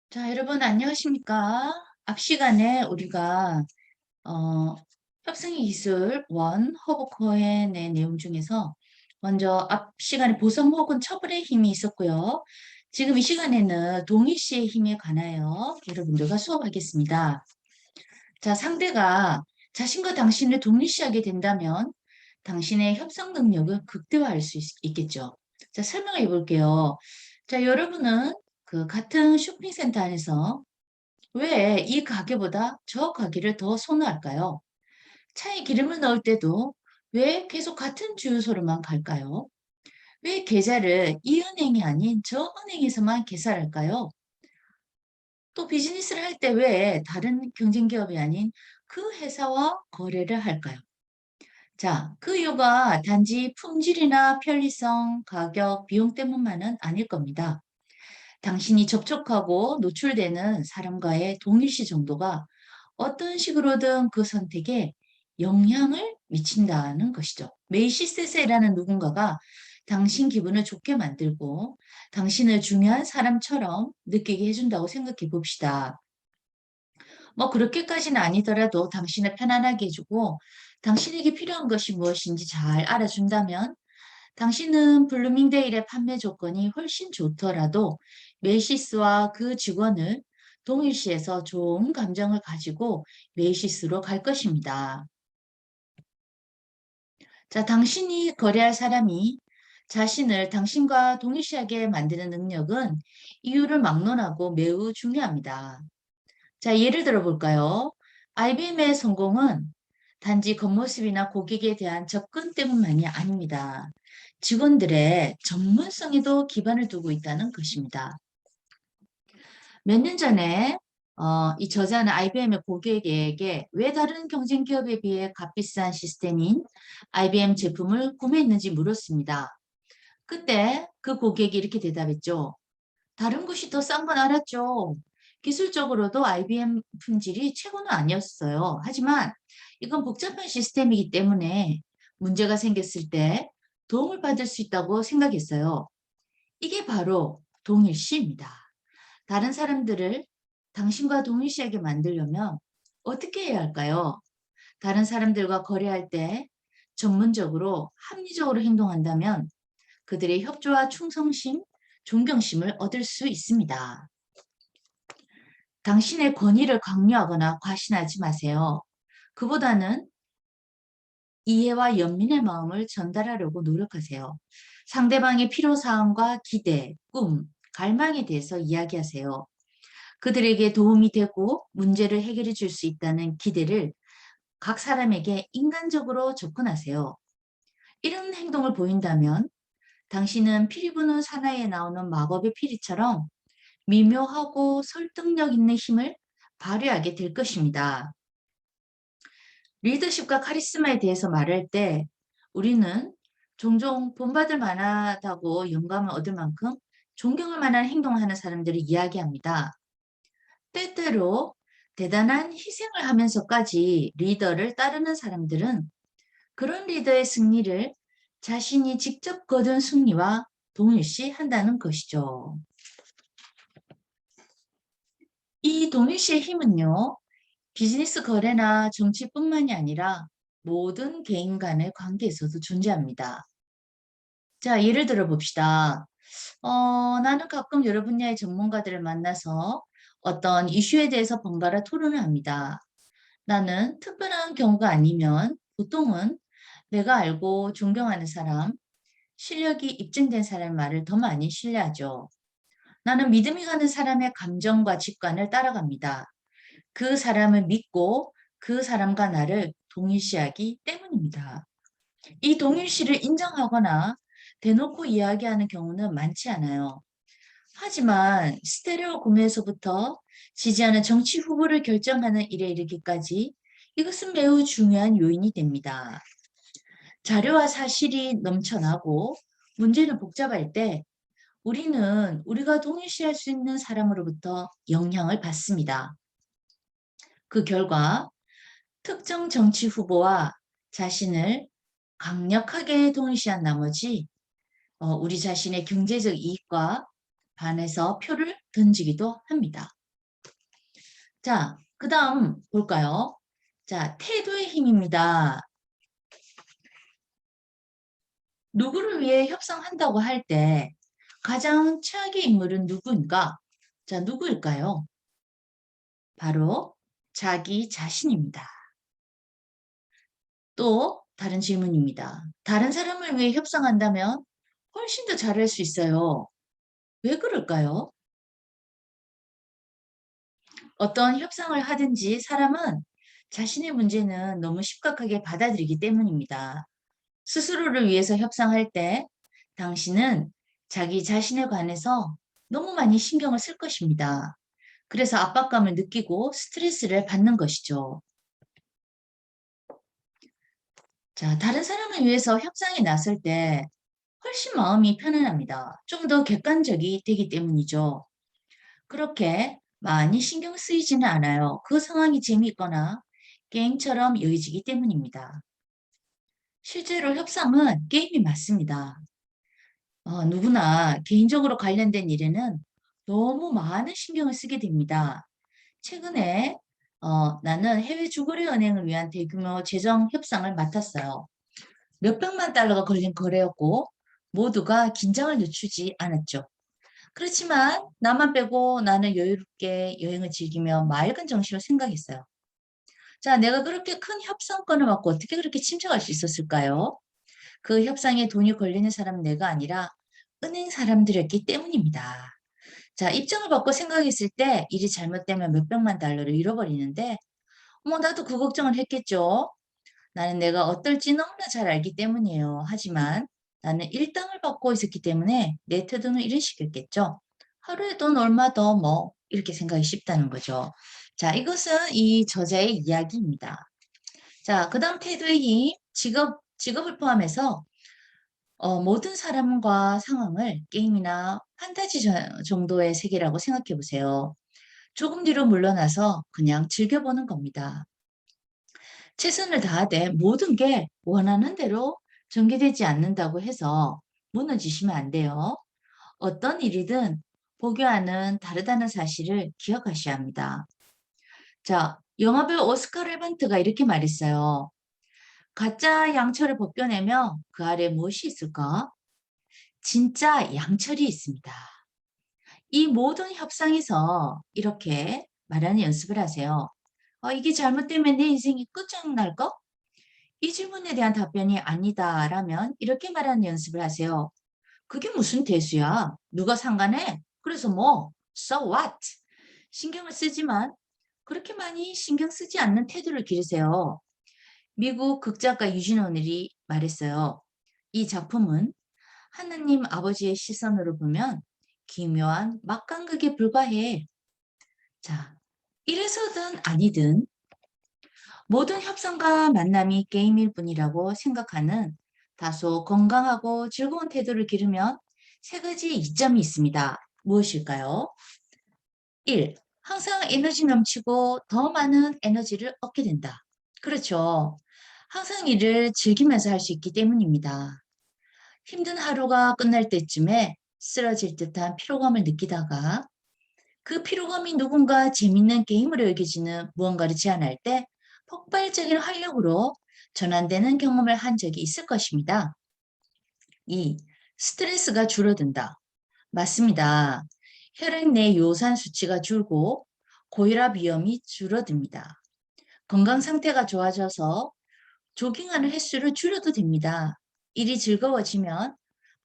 자, 여러분 안녕하십니까? 앞 시간에 우리가 어, 협상의 기술 원 허버코헨의 내용 중에서 먼저 앞 시간에 보성 혹은 처벌의 힘이 있었고요. 지금 이 시간에는 동일시의 힘에 관하여 여러분들과 수업하겠습니다. 자, 상대가 자신과 당신을 동일시하게 된다면 당신의 협상 능력을 극대화할 수 있겠죠. 자, 설명해 볼게요. 자, 여러분은 그 같은 쇼핑센터 안에서 왜 이 가게보다 저 가게를 더 선호할까요? 차에 기름을 넣을 때도 왜 계속 같은 주유소로만 갈까요? 왜 계좌를 이 은행이 아닌 저 은행에서만 계산할까요? 또 비즈니스를 할 때 왜 다른 경쟁 기업이 아닌 그 회사와 거래를 할까요? 자, 그 이유가 단지 품질이나 편리성, 가격, 비용 때문만은 아닐 겁니다. 당신이 접촉하고 노출되는 사람과의 동일시 정도가 어떤 식으로든 그 선택에 영향을 미친다는 것이죠. 메이시스세라는 누군가가 당신 기분을 좋게 만들고 당신을 중요한 사람처럼 느끼게 해준다고 생각해 봅시다. 뭐 그렇게까지는 아니더라도 당신을 편안하게 해주고 당신에게 필요한 것이 무엇인지 잘 알아준다면 당신은 블루밍데일의 판매 조건이 훨씬 좋더라도 메이시스와 그 직원을 동일시해서 좋은 감정을 가지고 메이시스로 갈 것입니다. 자, 당신이 거래할 사람이 자신을 당신과 동일시하게 만드는 능력은 이유를 막론하고 매우 중요합니다. 자, 예를 들어 볼까요? IBM의 성공은 단지 겉모습이나 고객에 대한 접근 때문만이 아닙니다. 직원들의 전문성에도 기반을 두고 있다는 것입니다. 몇 년 전에 이 저자는 IBM의 고객에게 왜 다른 경쟁 기업에 비해 값비싼 시스템인 IBM 제품을 구매했는지 물었습니다. 그때 그 고객이 이렇게 대답했죠. 다른 곳이 더 싼 건 알았죠. 기술적으로도 IBM 품질이 최고는 아니었어요. 하지만 이건 복잡한 시스템이기 때문에 문제가 생겼을 때 도움을 받을 수 있다고 생각했어요. 이게 바로 동일시입니다. 다른 사람들을 당신과 동일시하게 만들려면 어떻게 해야 할까요? 다른 사람들과 거래할 때 전문적으로 합리적으로 행동한다면 그들의 협조와 충성심, 존경심을 얻을 수 있습니다. 당신의 권위를 강요하거나 과신하지 마세요. 그보다는 이해와 연민의 마음을 전달하려고 노력하세요. 상대방의 필요사항과 기대, 꿈, 갈망에 대해서 이야기하세요. 그들에게 도움이 되고 문제를 해결해 줄 수 있다는 기대를 각 사람에게 인간적으로 접근하세요. 이런 행동을 보인다면 당신은 피리 부는 사나이에 나오는 마법의 피리처럼 미묘하고 설득력 있는 힘을 발휘하게 될 것입니다. 리더십과 카리스마에 대해서 말할 때 우리는 종종 본받을 만하다고 영감을 얻을 만큼 존경할 만한 행동을 하는 사람들을 이야기합니다. 때때로 대단한 희생을 하면서까지 리더를 따르는 사람들은 그런 리더의 승리를 자신이 직접 거둔 승리와 동일시 한다는 것이죠. 이 동일시의 힘은요, 비즈니스 거래나 정치뿐만이 아니라 모든 개인 간의 관계에서도 존재합니다. 자, 예를 들어 봅시다. 나는 가끔 여러 분야의 전문가들을 만나서 어떤 이슈에 대해서 번갈아 토론을 합니다. 나는 특별한 경우가 아니면 보통은 내가 알고 존경하는 사람, 실력이 입증된 사람의 말을 더 많이 신뢰하죠. 나는 믿음이 가는 사람의 감정과 직관을 따라갑니다. 그 사람을 믿고 그 사람과 나를 동일시하기 때문입니다. 이 동일시를 인정하거나 대놓고 이야기하는 경우는 많지 않아요. 하지만 스테레오 구매에서부터 지지하는 정치 후보를 결정하는 일에 이르기까지 이것은 매우 중요한 요인이 됩니다. 자료와 사실이 넘쳐나고 문제는 복잡할 때 우리는 우리가 동일시할 수 있는 사람으로부터 영향을 받습니다. 그 결과 특정 정치 후보와 자신을 강력하게 동일시한 나머지 우리 자신의 경제적 이익과 반해서 표를 던지기도 합니다. 자, 그 다음 볼까요? 자, 태도의 힘입니다. 누구를 위해 협상한다고 할 때 가장 최악의 인물은 누구인가? 자, 누구일까요? 바로 자기 자신입니다. 또 다른 질문입니다. 다른 사람을 위해 협상한다면 훨씬 더 잘할 수 있어요. 왜 그럴까요? 어떤 협상을 하든지 사람은 자신의 문제는 너무 심각하게 받아들이기 때문입니다. 스스로를 위해서 협상할 때 당신은 자기 자신에 관해서 너무 많이 신경을 쓸 것입니다. 그래서 압박감을 느끼고 스트레스를 받는 것이죠. 자, 다른 사람을 위해서 협상에 나설 때 훨씬 마음이 편안합니다. 좀 더 객관적이 되기 때문이죠. 그렇게 많이 신경 쓰이지는 않아요. 그 상황이 재미있거나 게임처럼 여겨지기 때문입니다. 실제로 협상은 게임이 맞습니다. 누구나 개인적으로 관련된 일에는 너무 많은 신경을 쓰게 됩니다. 최근에 나는 해외 주거래 은행을 위한 대규모 재정 협상을 맡았어요. 몇백만 달러가 걸린 거래였고 모두가 긴장을 늦추지 않았죠. 그렇지만 나만 빼고 나는 여유롭게 여행을 즐기며 맑은 정신으로 생각했어요. 자, 내가 그렇게 큰 협상권을 받고 어떻게 그렇게 침착할 수 있었을까요? 그 협상에 돈이 걸리는 사람은 내가 아니라 은행 사람들이었기 때문입니다. 자, 입장을 바꿔 생각했을 때 일이 잘못되면 몇백만 달러를 잃어버리는데, 나도 그 걱정을 했겠죠. 나는 내가 어떨지 너무나 잘 알기 때문이에요. 하지만 나는 일당을 받고 있었기 때문에 내 태도는 이런 식이었겠죠. 하루에 돈 얼마 더 뭐, 이렇게 생각이 쉽다는 거죠. 자, 이것은 이 저자의 이야기입니다. 자, 그 다음 태도의 힘, 직업을 포함해서 모든 사람과 상황을 게임이나 판타지 정도의 세계라고 생각해 보세요. 조금 뒤로 물러나서 그냥 즐겨보는 겁니다. 최선을 다하되 모든 게 원하는 대로 전개되지 않는다고 해서 무너지시면 안 돼요. 어떤 일이든 보교와는 다르다는 사실을 기억하셔야 합니다. 자, 영화배우 오스카 레반트가 이렇게 말했어요. 가짜 양철을 벗겨내며 그 아래 무엇이 있을까? 진짜 양철이 있습니다. 이 모든 협상에서 이렇게 말하는 연습을 하세요. 이게 잘못되면 내 인생이 끝장날까? 이 질문에 대한 답변이 아니다라면 이렇게 말하는 연습을 하세요. 그게 무슨 대수야? 누가 상관해? 그래서 뭐, so what? 신경을 쓰지만 그렇게 많이 신경 쓰지 않는 태도를 기르세요. 미국 극작가 유진 오늘이 말했어요. 이 작품은 하느님 아버지의 시선으로 보면 기묘한 막강극에 불과해. 자, 이래서든 아니든 모든 협상과 만남이 게임일 뿐이라고 생각하는 다소 건강하고 즐거운 태도를 기르면 세 가지 이점이 있습니다. 무엇일까요? 1. 항상 에너지 넘치고 더 많은 에너지를 얻게 된다. 그렇죠. 항상 일을 즐기면서 할 수 있기 때문입니다. 힘든 하루가 끝날 때쯤에 쓰러질 듯한 피로감을 느끼다가 그 피로감이 누군가 재밌는 게임으로 여겨지는 무언가를 제안할 때 폭발적인 활력으로 전환되는 경험을 한 적이 있을 것입니다. 2. 스트레스가 줄어든다. 맞습니다. 혈액 내 요산 수치가 줄고 고혈압 위험이 줄어듭니다. 건강 상태가 좋아져서 조깅하는 횟수를 줄여도 됩니다. 일이 즐거워지면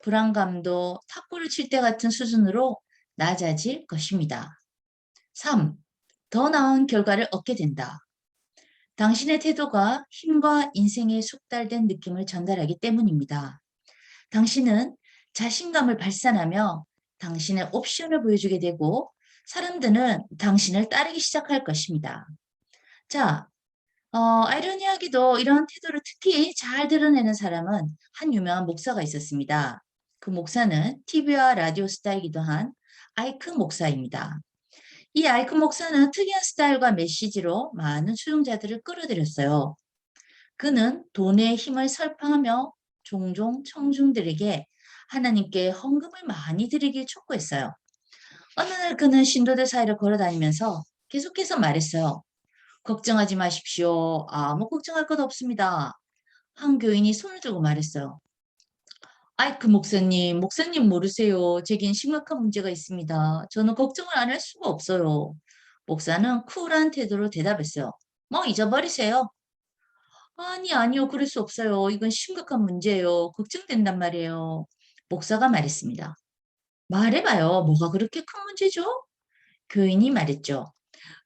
불안감도 탁구를 칠 때 같은 수준으로 낮아질 것입니다. 3. 더 나은 결과를 얻게 된다. 당신의 태도가 힘과 인생에 숙달된 느낌을 전달하기 때문입니다. 당신은 자신감을 발산하며 당신의 옵션을 보여주게 되고 사람들은 당신을 따르기 시작할 것입니다. 자, 아이러니하게도 이런 태도를 특히 잘 드러내는 사람은 한 유명한 목사가 있었습니다. 그 목사는 TV와 라디오 스타이기도 한 아이크 목사입니다. 이 아이크 목사는 특이한 스타일과 메시지로 많은 수용자들을 끌어들였어요. 그는 돈의 힘을 설파하며 종종 청중들에게 하나님께 헌금을 많이 드리길 촉구했어요. 어느 날 그는 신도들 사이를 걸어다니면서 계속해서 말했어요. 걱정하지 마십시오. 아무 걱정할 것 없습니다. 한 교인이 손을 들고 말했어요. 아이, 그 목사님 모르세요. 제겐 심각한 문제가 있습니다. 저는 걱정을 안 할 수가 없어요. 목사는 쿨한 태도로 대답했어요. 뭐 잊어버리세요. 아니요. 그럴 수 없어요. 이건 심각한 문제예요. 걱정된단 말이에요. 목사가 말했습니다. 말해봐요. 뭐가 그렇게 큰 문제죠? 교인이 말했죠.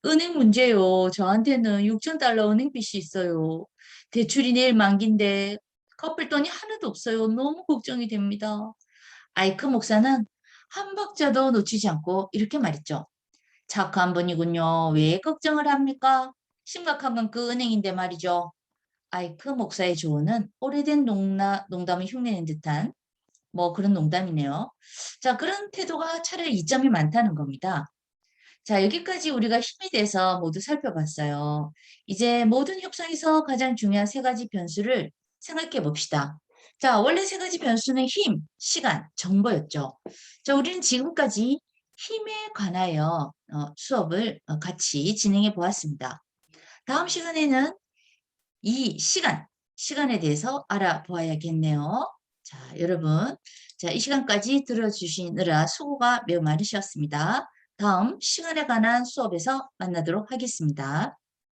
은행 문제요. 저한테는 6천 달러 은행 빚이 있어요. 대출이 내일 만기인데 갚을 돈이 하나도 없어요. 너무 걱정이 됩니다. 아이크 목사는 한 박자도 놓치지 않고 이렇게 말했죠. 착한 분이군요. 왜 걱정을 합니까? 심각한 건 그 은행인데 말이죠. 아이크 목사의 조언은 오래된 농담을 흉내낸 듯한 뭐 그런 농담이네요. 자, 그런 태도가 차라리 이점이 많다는 겁니다. 자, 여기까지 우리가 힘에 대해서 모두 살펴봤어요. 이제 모든 협상에서 가장 중요한 세 가지 변수를 생각해 봅시다. 자, 원래 세 가지 변수는 힘, 시간, 정보였죠. 자, 우리는 지금까지 힘에 관하여 수업을 같이 진행해 보았습니다. 다음 시간에는 이 시간에 대해서 알아보아야겠네요. 자, 여러분. 자, 이 시간까지 들어주시느라 수고가 매우 많으셨습니다. 다음 시간에 관한 수업에서 만나도록 하겠습니다.